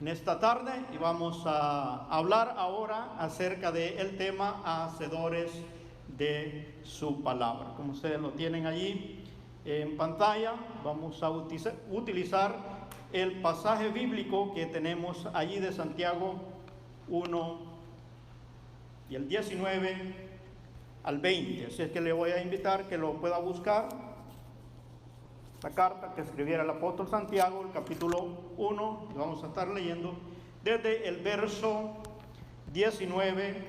en esta tarde y vamos a hablar ahora acerca del tema hacedores de su palabra. Como ustedes lo tienen allí en pantalla, vamos a utilizar el pasaje bíblico que tenemos allí de Santiago 1 y el 19 al 20. Así es que le voy a invitar que lo pueda buscar. La carta que escribiera el apóstol Santiago, el capítulo 1, y vamos a estar leyendo desde el verso 19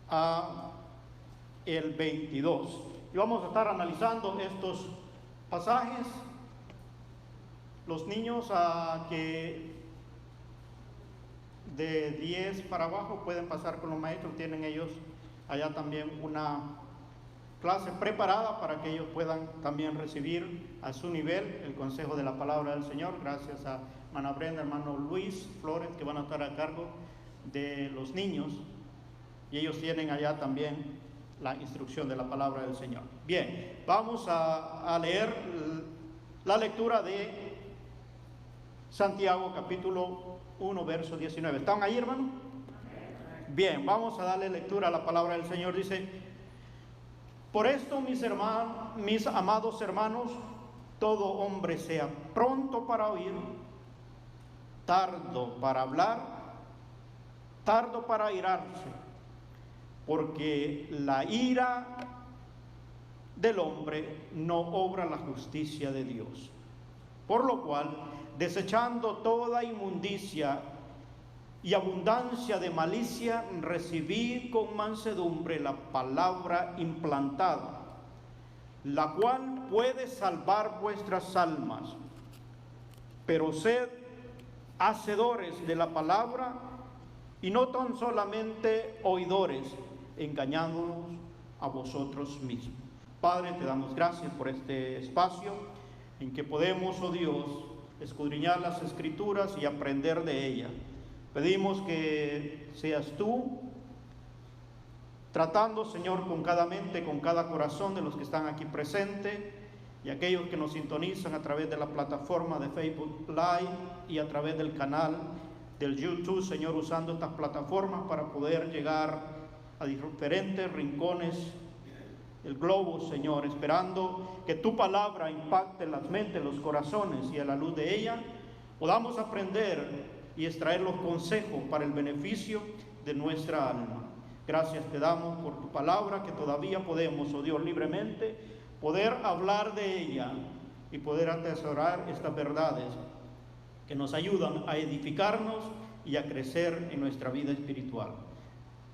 a el 22. Y vamos a estar analizando estos pasajes. Los niños que de 10 para abajo pueden pasar con los maestros, tienen ellos allá también una clase preparada para que ellos puedan también recibir a su nivel el consejo de la palabra del Señor. Gracias a hermana Brenda, hermano Luis Flores, que van a estar a cargo de los niños, y ellos tienen allá también la instrucción de la palabra del Señor. Bien, vamos a leer la lectura de Santiago capítulo 1 verso 19. ¿Están ahí, hermano? Bien, vamos a darle lectura a la palabra del Señor. Dice: por esto, mis amados hermanos, todo hombre sea pronto para oír, tardo para hablar, tardo para airarse, porque la ira del hombre no obra la justicia de Dios. Por lo cual, desechando toda inmundicia y abundancia de malicia, recibid con mansedumbre la palabra implantada, la cual puede salvar vuestras almas. Pero sed hacedores de la palabra y no tan solamente oidores, engañándonos a vosotros mismos. Padre, te damos gracias por este espacio en que podemos, oh Dios, escudriñar las Escrituras y aprender de ellas. Pedimos que seas tú tratando, Señor, con cada mente, con cada corazón de los que están aquí presentes y aquellos que nos sintonizan a través de la plataforma de Facebook Live y a través del canal del YouTube, Señor, usando estas plataformas para poder llegar a diferentes rincones del globo, Señor, esperando que tu palabra impacte las mentes, los corazones, y a la luz de ella podamos aprender y extraer los consejos para el beneficio de nuestra alma. Gracias te damos por tu palabra, que todavía podemos, oh Dios, libremente poder hablar de ella y poder atesorar estas verdades que nos ayudan a edificarnos y a crecer en nuestra vida espiritual.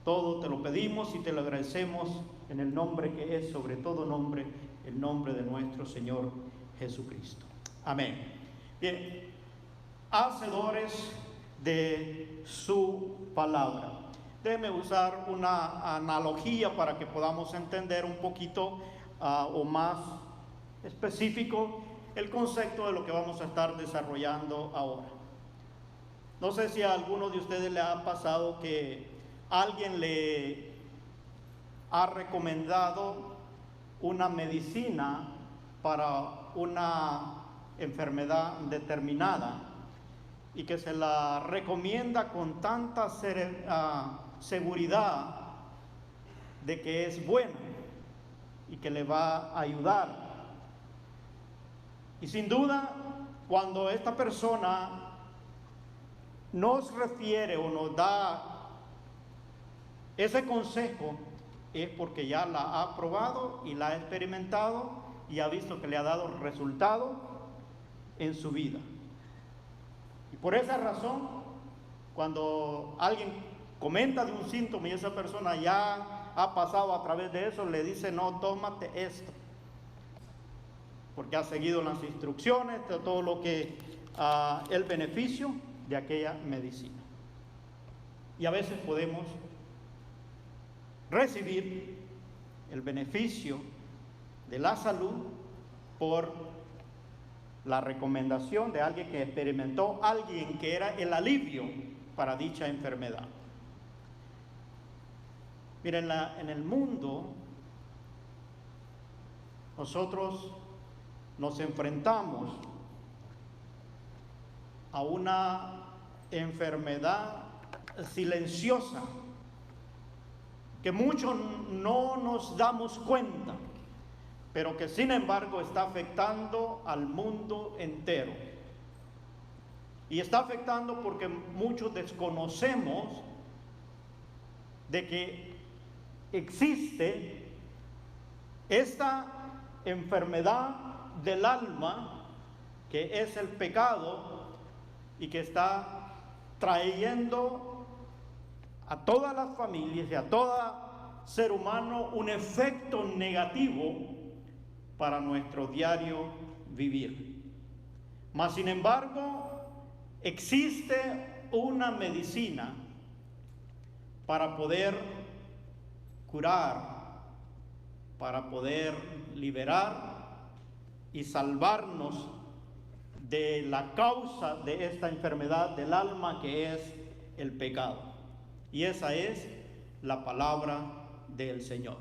Todo te lo pedimos y te lo agradecemos en el nombre que es sobre todo nombre, el nombre de nuestro Señor Jesucristo. Amén. Bien, hacedores de su palabra. Déjeme usar una analogía para que podamos entender un poquito o más específico el concepto de lo que vamos a estar desarrollando ahora. No sé si a alguno de ustedes le ha pasado que alguien le ha recomendado una medicina para una enfermedad determinada y que se la recomienda con tanta seguridad de que es buena y que le va a ayudar. Y sin duda, cuando esta persona nos refiere o nos da ese consejo, es porque ya la ha probado y la ha experimentado y ha visto que le ha dado resultado en su vida. Y por esa razón, cuando alguien comenta de un síntoma y esa persona ya ha pasado a través de eso, le dice: no, tómate esto, porque ha seguido las instrucciones de todo lo que el beneficio de aquella medicina. Y a veces podemos recibir el beneficio de la salud por la recomendación de alguien que experimentó, alguien que era el alivio para dicha enfermedad. Miren, en el mundo nosotros nos enfrentamos a una enfermedad silenciosa que muchos no nos damos cuenta, pero que sin embargo está afectando al mundo entero. Y está afectando porque muchos desconocemos de que existe esta enfermedad del alma, que es el pecado, y que está trayendo a todas las familias y a todo ser humano un efecto negativo para nuestro diario vivir. Mas sin embargo, existe una medicina para poder curar, para poder liberar y salvarnos de la causa de esta enfermedad del alma, que es el pecado. Y esa es la palabra del Señor.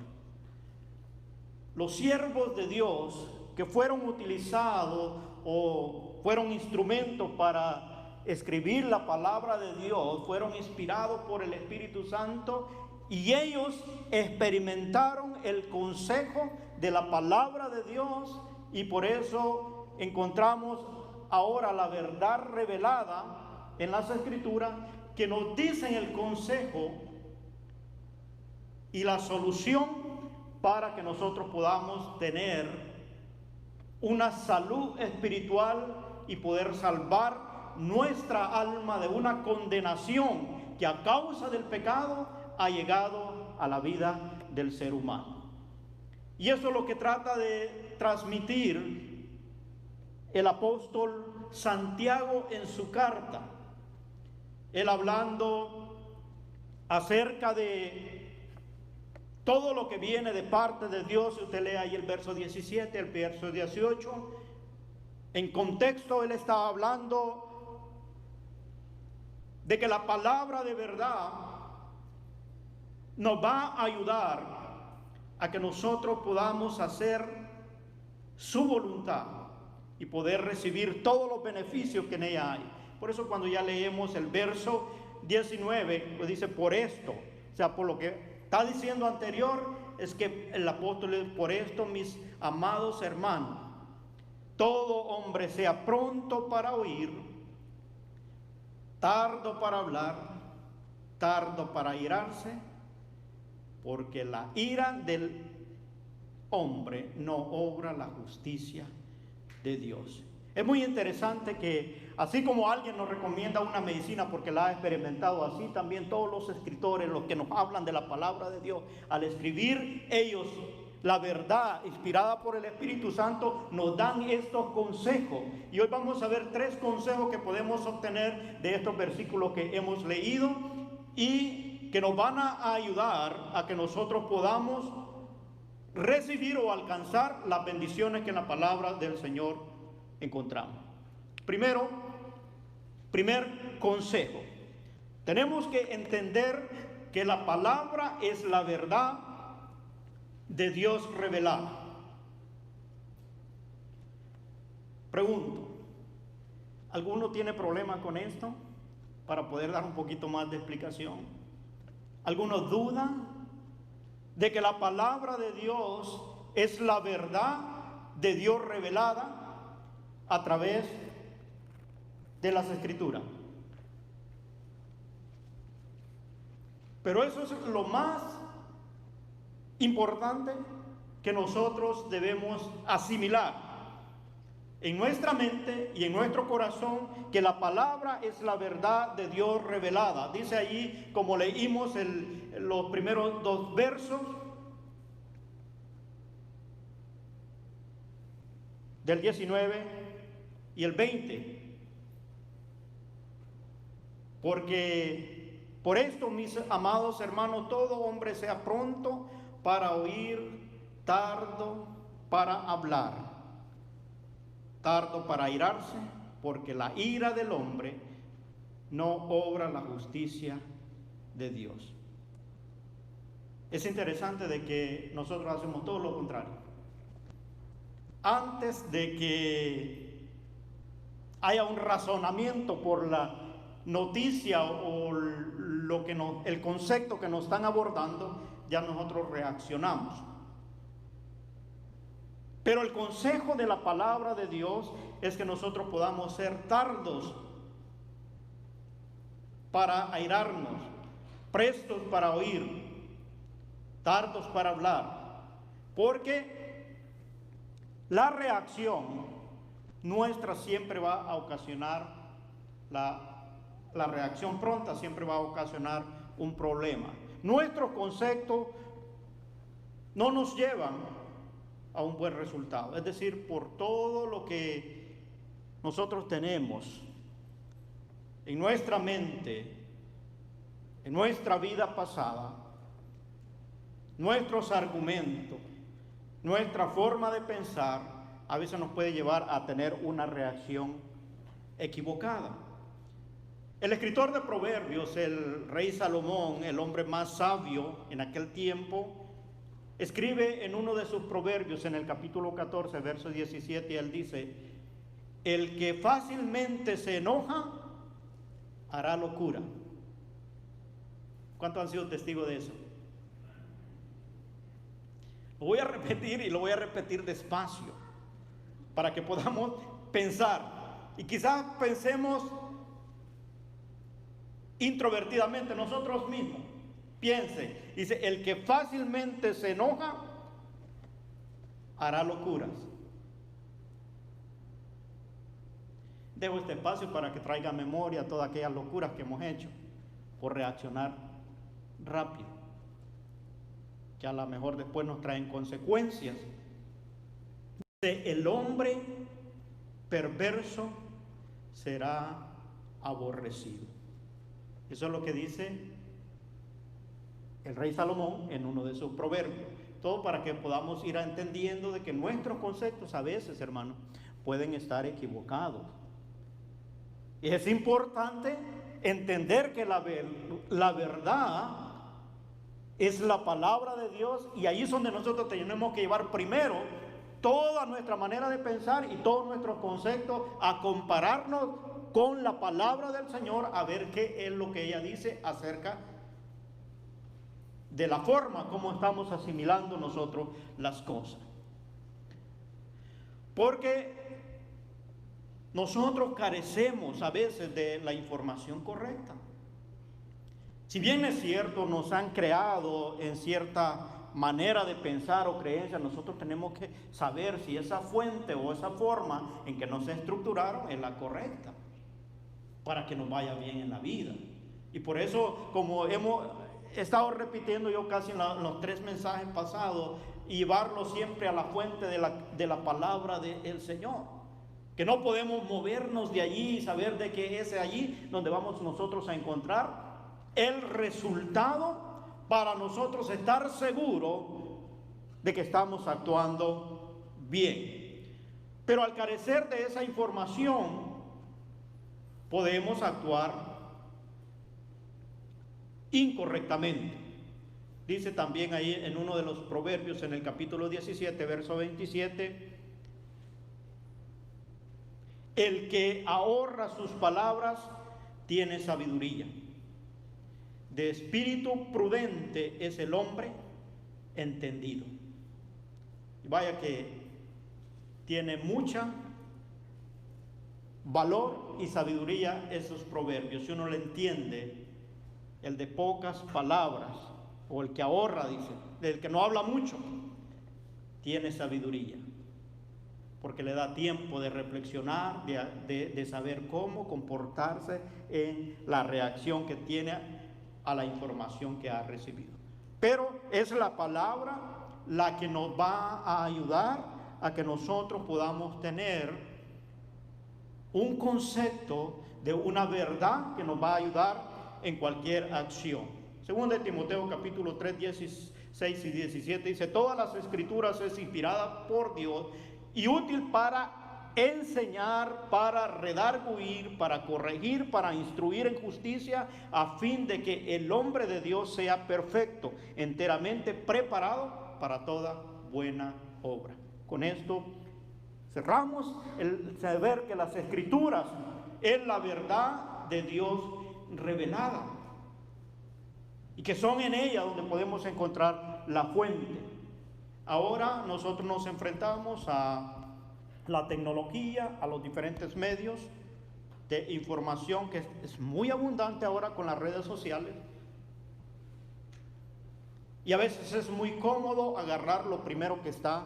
Los siervos de Dios que fueron utilizados o fueron instrumentos para escribir la palabra de Dios, fueron inspirados por el Espíritu Santo, y ellos experimentaron el consejo de la palabra de Dios, y por eso encontramos ahora la verdad revelada en las Escrituras, que nos dicen el consejo y la solución para que nosotros podamos tener una salud espiritual y poder salvar nuestra alma de una condenación que a causa del pecado ha llegado a la vida del ser humano. Y eso es lo que trata de transmitir el apóstol Santiago en su carta. Él hablando acerca de todo lo que viene de parte de Dios. Usted lee ahí el verso 17, el verso 18. En contexto, él está hablando de que la palabra de verdad nos va a ayudar a que nosotros podamos hacer su voluntad y poder recibir todos los beneficios que en ella hay. Por eso cuando ya leemos el verso 19, pues dice por esto, o sea, por lo que está diciendo anterior, es que el apóstol dice: por esto, mis amados hermanos, todo hombre sea pronto para oír, tardo para hablar, tardo para airarse, porque la ira del hombre no obra la justicia de Dios. Es muy interesante que así como alguien nos recomienda una medicina porque la ha experimentado, así también todos los escritores, los que nos hablan de la palabra de Dios, al escribir ellos la verdad inspirada por el Espíritu Santo, nos dan estos consejos. Y hoy vamos a ver 3 consejos que podemos obtener de estos versículos que hemos leído y que nos van a ayudar a que nosotros podamos recibir o alcanzar las bendiciones que en la palabra del Señor encontramos. Primer consejo: tenemos que entender que la palabra es la verdad de Dios revelada. Pregunto, ¿alguno tiene problema con esto? Para poder dar un poquito más de explicación. ¿Alguno duda de que la palabra de Dios es la verdad de Dios revelada a través de las Escrituras? Pero eso es lo más importante que nosotros debemos asimilar en nuestra mente y en nuestro corazón, que la palabra es la verdad de Dios revelada. Dice allí, como leímos los primeros 2 versos del 19 y el 20. Porque por esto, mis amados hermanos, todo hombre sea pronto para oír, tardo para hablar, tardo para airarse, porque la ira del hombre no obra la justicia de Dios. Es interesante de que nosotros hacemos todo lo contrario. Antes de que haya un razonamiento por la noticia o el concepto que nos están abordando, ya nosotros reaccionamos. Pero el consejo de la palabra de Dios es que nosotros podamos ser tardos para airarnos, prestos para oír, tardos para hablar, porque la reacción nuestra siempre va a ocasionar, la reacción pronta siempre va a ocasionar un problema. Nuestros conceptos no nos llevan a un buen resultado. Es decir, por todo lo que nosotros tenemos en nuestra mente, en nuestra vida pasada, nuestros argumentos, nuestra forma de pensar, a veces nos puede llevar a tener una reacción equivocada. El escritor de Proverbios, el rey Salomón, el hombre más sabio en aquel tiempo, escribe en uno de sus proverbios, en el capítulo 14, verso 17, y él dice: el que fácilmente se enoja, hará locura. ¿Cuántos han sido testigos de eso? Lo voy a repetir y lo voy a repetir despacio, para que podamos pensar. Y quizás pensemos introvertidamente nosotros mismos. Piense, dice: el que fácilmente se enoja, hará locuras. Dejo este espacio para que traiga a memoria todas aquellas locuras que hemos hecho por reaccionar rápido, que a lo mejor después nos traen consecuencias. Dice: el hombre perverso será aborrecido. Eso es lo que dice el rey Salomón en uno de sus proverbios. Todo para que podamos ir entendiendo de que nuestros conceptos a veces, hermanos, pueden estar equivocados. Y es importante entender que la verdad es la palabra de Dios, y ahí es donde nosotros tenemos que llevar primero toda nuestra manera de pensar y todos nuestros conceptos a compararnos con la palabra del Señor, a ver qué es lo que ella dice acerca de la forma como estamos asimilando nosotros las cosas. Porque nosotros carecemos a veces de la información correcta. Si bien es cierto, nos han creado en cierta manera de pensar o creencia, nosotros tenemos que saber si esa fuente o esa forma en que nos estructuraron es la correcta, para que nos vaya bien en la vida. Y por eso, como he estado repitiendo yo casi en los 3 mensajes pasados, llevarlo siempre a la fuente de la palabra del Señor, que no podemos movernos de allí y saber de que es allí donde vamos nosotros a encontrar el resultado para nosotros estar seguros de que estamos actuando bien. Pero al carecer de esa información, podemos actuar incorrectamente. Dice también ahí en uno de los proverbios, en el capítulo 17, verso 27, el que ahorra sus palabras tiene sabiduría. De espíritu prudente es el hombre entendido. Y vaya que tiene mucha valor y sabiduría esos proverbios. Si uno le entiende, el de pocas palabras, o el que ahorra, dice, el que no habla mucho, tiene sabiduría, porque le da tiempo de reflexionar, de saber cómo comportarse en la reacción que tiene a la información que ha recibido. Pero es la palabra la que nos va a ayudar a que nosotros podamos tener un concepto de una verdad que nos va a ayudar en cualquier acción. Según de Timoteo capítulo 3, 16 y 17 dice: todas las escrituras es inspirada por Dios y útil para enseñar, para redarguir, para corregir, para instruir en justicia, a fin de que el hombre de Dios sea perfecto, enteramente preparado para toda buena obra. Con esto Cerramos el saber que las Escrituras es la verdad de Dios revelada y que son en ella donde podemos encontrar la fuente. Ahora nosotros nos enfrentamos a la tecnología, a los diferentes medios de información que es muy abundante ahora con las redes sociales. Y a veces es muy cómodo agarrar lo primero que está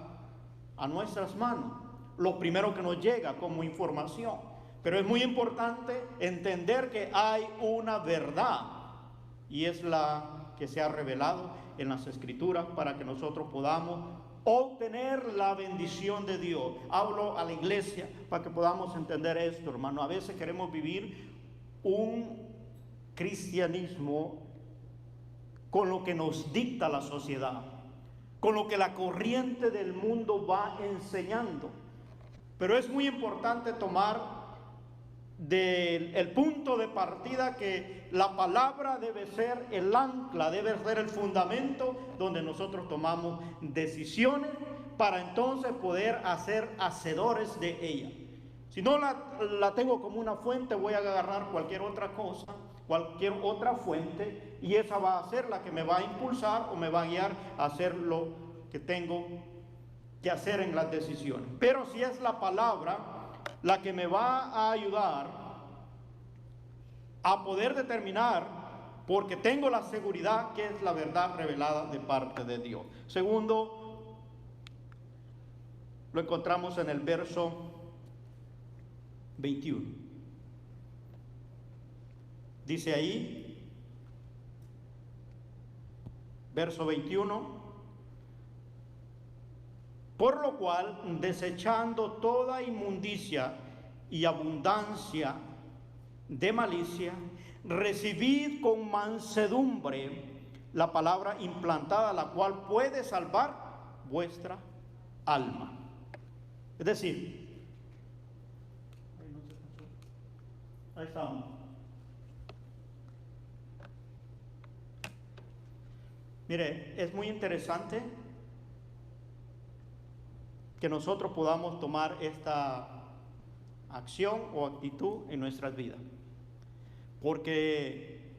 a nuestras manos, lo primero que nos llega como información. Pero es muy importante entender que hay una verdad y es la que se ha revelado en las Escrituras para que nosotros podamos obtener la bendición de Dios. Hablo a la iglesia para que podamos entender esto, hermano. A veces queremos vivir un cristianismo con lo que nos dicta la sociedad, con lo que la corriente del mundo va enseñando. Pero es muy importante tomar el punto de partida que la palabra debe ser el ancla, debe ser el fundamento donde nosotros tomamos decisiones para entonces poder ser hacedores de ella. Si no la tengo como una fuente, voy a agarrar cualquier otra cosa, cualquier otra fuente, y esa va a ser la que me va a impulsar o me va a guiar a hacer lo que tengo que hacer en las decisiones. Pero si es la palabra la que me va a ayudar a poder determinar, porque tengo la seguridad que es la verdad revelada de parte de Dios. Segundo, lo encontramos en el verso 21. Dice ahí, verso 21, por lo cual, desechando toda inmundicia y abundancia de malicia, recibid con mansedumbre la palabra implantada, la cual puede salvar vuestra alma. Es decir, ahí estamos. Mire, es muy interesante que nosotros podamos tomar esta acción o actitud en nuestras vidas, porque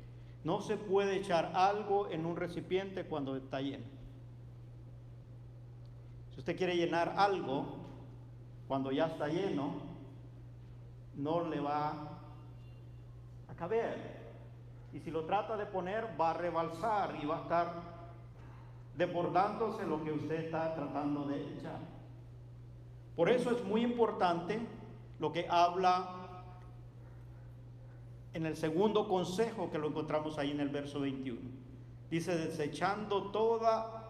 no se puede echar algo en un recipiente cuando está lleno. Si usted quiere llenar algo cuando ya está lleno, no le va a caber, y si lo trata de poner va a rebalsar y va a estar desbordándose lo que usted está tratando de echar. Por eso es muy importante lo que habla en el segundo consejo, que lo encontramos ahí en el verso 21. Dice, desechando toda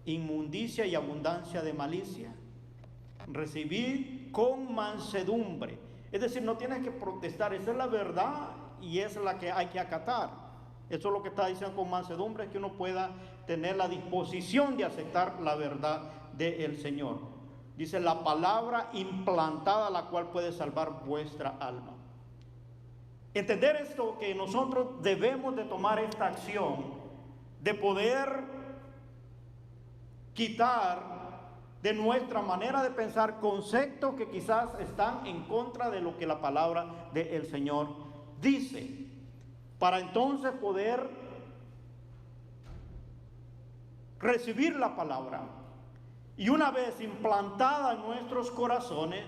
inmundicia y abundancia de malicia, recibid con mansedumbre. Es decir, no tienes que protestar, esa es la verdad y esa es la que hay que acatar. Eso es lo que está diciendo con mansedumbre, es que uno pueda tener la disposición de aceptar la verdad del Señor. Dice, la palabra implantada, la cual puede salvar vuestra alma. Entender esto, que nosotros debemos de tomar esta acción de poder quitar de nuestra manera de pensar conceptos que quizás están en contra de lo que la palabra del Señor dice, para entonces poder recibir la palabra. Y una vez implantada en nuestros corazones,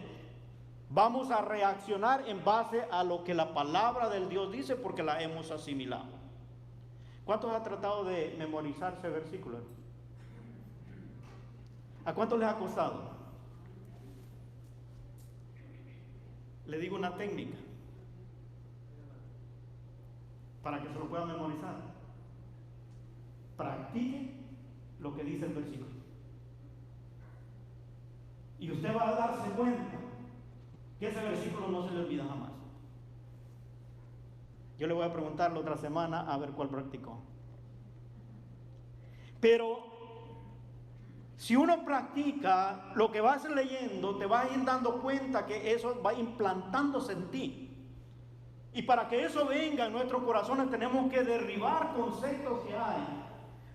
vamos a reaccionar en base a lo que la palabra del Dios dice, porque la hemos asimilado. ¿Cuántos han tratado de memorizarse versículos? ¿A cuántos les ha costado? Le digo una técnica para que se lo puedan memorizar. Practique lo que dice el versículo, y usted va a darse cuenta que ese versículo no se le olvida jamás. Yo le voy a preguntar la otra semana a ver cuál practicó. Pero si uno practica lo que vas leyendo, te vas a ir dando cuenta que eso va implantándose en ti. Y para que eso venga en nuestros corazones tenemos que derribar conceptos que hay.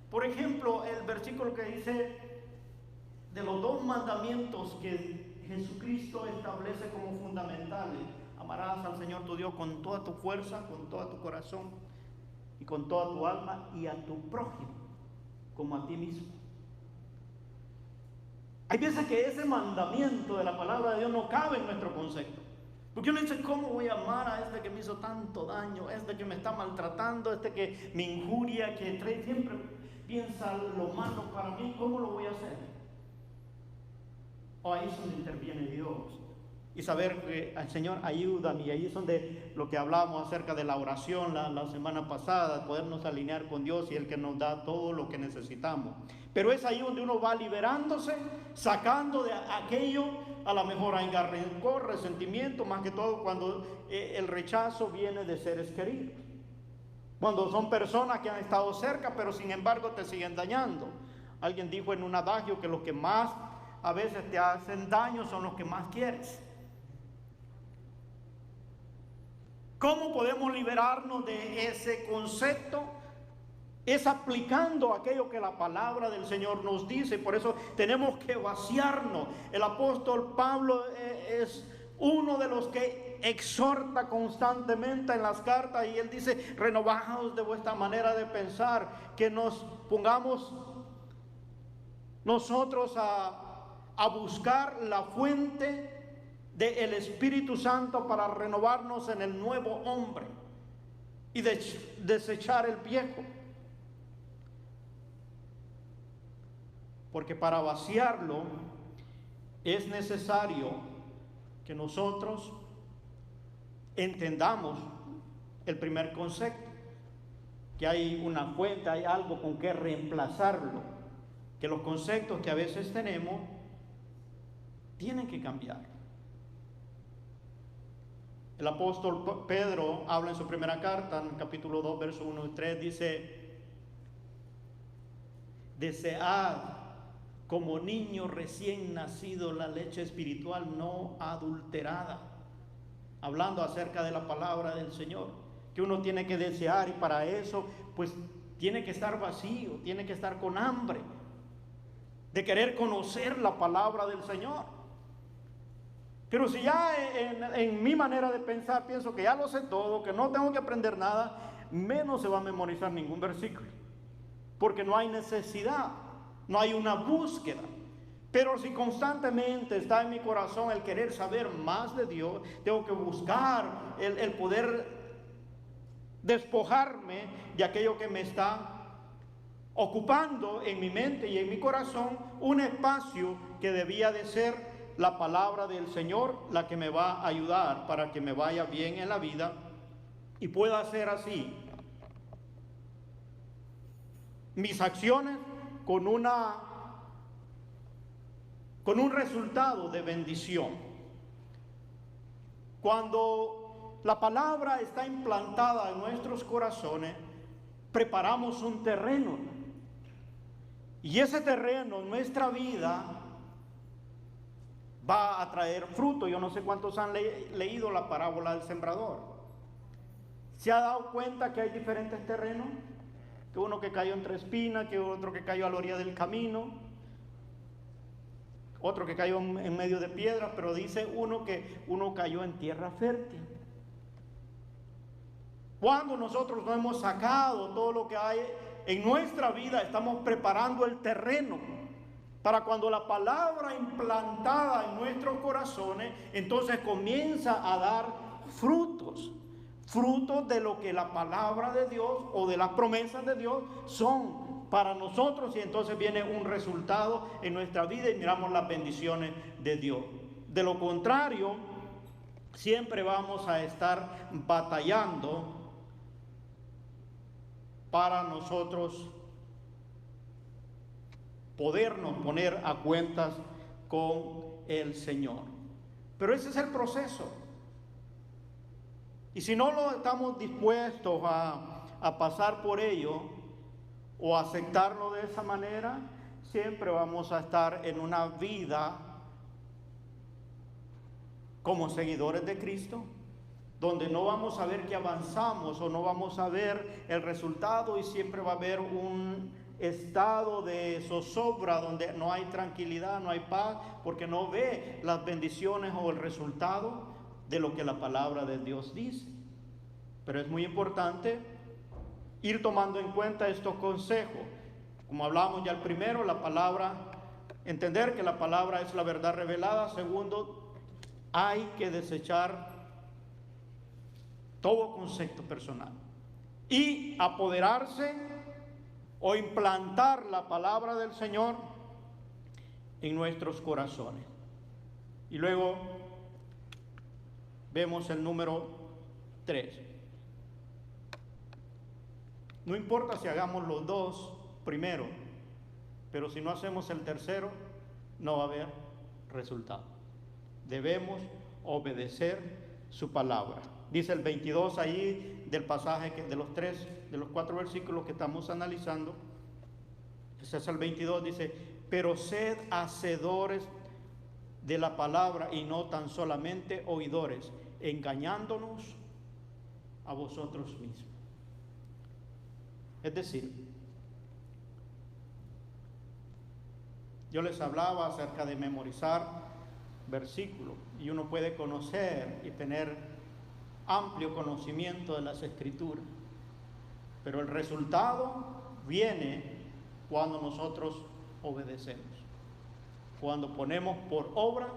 Por ejemplo, el versículo que dice de los 2 mandamientos que Jesucristo establece como fundamentales. Amarás al Señor tu Dios con toda tu fuerza, con todo tu corazón y con toda tu alma, y a tu prójimo como a ti mismo. Hay veces que ese mandamiento de la palabra de Dios no cabe en nuestro concepto. Porque uno dice, ¿cómo voy a amar a este que me hizo tanto daño? A este que me está maltratando, a este que me injuria, que siempre piensa lo malo para mí. ¿Cómo lo voy a hacer? O ahí es donde interviene Dios. Y saber que al Señor, ayúdame. Y ahí es donde lo que hablábamos acerca de la oración la semana pasada, podernos alinear con Dios y Él que nos da todo lo que necesitamos. Pero es ahí donde uno va liberándose, sacando de aquello, a lo mejor hay rencor, resentimiento, más que todo cuando el rechazo viene de seres queridos. Cuando son personas que han estado cerca, pero sin embargo te siguen dañando. Alguien dijo en un adagio que los que más a veces te hacen daño son los que más quieres. ¿Cómo podemos liberarnos de ese concepto? Es aplicando aquello que la palabra del Señor nos dice. Por eso tenemos que vaciarnos. El apóstol Pablo es uno de los que exhorta constantemente en las cartas, y él dice, renovaos de vuestra manera de pensar, que nos pongamos nosotros a buscar la fuente del Espíritu Santo para renovarnos en el nuevo hombre y desechar el viejo. Porque para vaciarlo es necesario que nosotros entendamos el primer concepto, que hay una fuente, hay algo con que reemplazarlo, que los conceptos que a veces tenemos tienen que cambiar. El apóstol Pedro habla en su primera carta, en el capítulo 2, versos 1 y 3, dice, desead como niño recién nacido la leche espiritual no adulterada. Hablando acerca de la palabra del Señor, que uno tiene que desear, y para eso pues tiene que estar vacío, tiene que estar con hambre de querer conocer la palabra del Señor. Pero si ya en mi manera de pensar pienso que ya lo sé todo, que no tengo que aprender nada, menos se va a memorizar ningún versículo, porque no hay necesidad, no hay una búsqueda. Pero si constantemente está en mi corazón el querer saber más de Dios, tengo que buscar el poder despojarme de aquello que me está ocupando en mi mente y en mi corazón un espacio que debía de ser la palabra del Señor, la que me va a ayudar para que me vaya bien en la vida y pueda hacer así mis acciones con un resultado de bendición. Cuando la palabra está implantada en nuestros corazones, preparamos un terreno, y ese terreno, nuestra vida, va a traer fruto. Yo no sé cuántos han leído la parábola del sembrador. ¿Se ha dado cuenta que hay diferentes terrenos? Que uno que cayó entre espinas, que otro que cayó a la orilla del camino, otro que cayó en medio de piedras, pero dice uno que uno cayó en tierra fértil. Cuando nosotros no hemos sacado todo lo que hay en nuestra vida, estamos preparando el terreno para cuando la palabra implantada en nuestros corazones, entonces comienza a dar frutos de lo que la palabra de Dios o de las promesas de Dios son para nosotros, y entonces viene un resultado en nuestra vida y miramos las bendiciones de Dios. De lo contrario, siempre vamos a estar batallando para nosotros podernos poner a cuentas con el Señor. Pero ese es el proceso. Y si no lo estamos dispuestos a pasar por ello o aceptarlo de esa manera, siempre vamos a estar en una vida como seguidores de Cristo, donde no vamos a ver que avanzamos o no vamos a ver el resultado, y siempre va a haber estado de zozobra, donde no hay tranquilidad, no hay paz, porque no ve las bendiciones o el resultado de lo que la palabra de Dios dice. Pero es muy importante ir tomando en cuenta estos consejos. Como hablamos ya el primero, la palabra, entender que la palabra es la verdad revelada. Segundo, hay que desechar todo concepto personal y apoderarse o implantar la palabra del Señor en nuestros corazones. Y luego vemos el número 3. No importa si hagamos los dos primero, pero si no hacemos el tercero, no va a haber resultado. Debemos obedecer su palabra. Dice el 22 ahí del pasaje de los 4 versículos que estamos analizando. Ese es el 22, dice: pero sed hacedores de la palabra y no tan solamente oidores, engañándonos a vosotros mismos. Es decir, yo les hablaba acerca de memorizar versículos, y uno puede conocer y tener amplio conocimiento de las Escrituras, pero el resultado viene cuando nosotros obedecemos, cuando ponemos por obra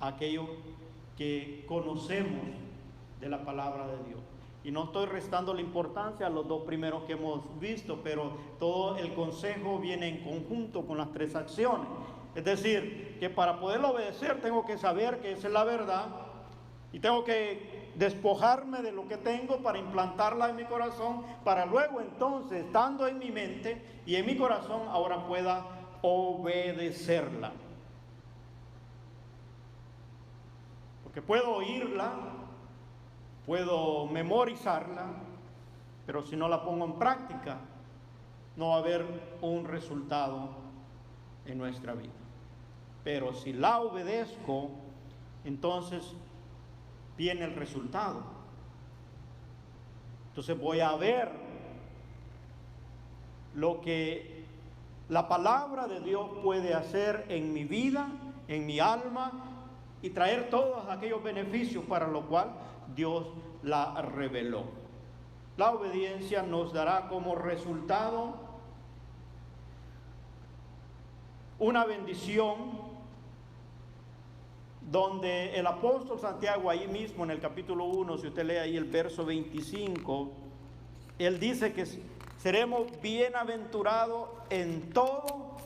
aquello que conocemos de la palabra de Dios. Y no estoy restando la importancia a los dos primeros que hemos visto, pero todo el consejo viene en conjunto con las 3 acciones. Es decir, que para poder obedecer tengo que saber que esa es la verdad, y tengo que despojarme de lo que tengo para implantarla en mi corazón, para luego entonces, estando en mi mente y en mi corazón, ahora pueda obedecerla. Porque puedo oírla, puedo memorizarla, pero si no la pongo en práctica, no va a haber un resultado en nuestra vida. Pero si la obedezco, entonces viene el resultado. Entonces voy a ver lo que la palabra de Dios puede hacer en mi vida, en mi alma, y traer todos aquellos beneficios para lo cual Dios la reveló. La obediencia nos dará como resultado una bendición, donde el apóstol Santiago, ahí mismo en el capítulo 1, si usted lee ahí el verso 25, él dice que seremos bienaventurados en todo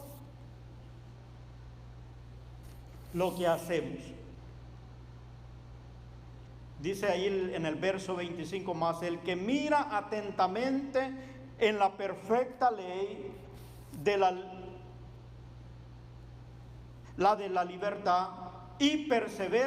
lo que hacemos. Dice ahí en el verso 25 más: el que mira atentamente en la perfecta ley de la de la libertad y persevera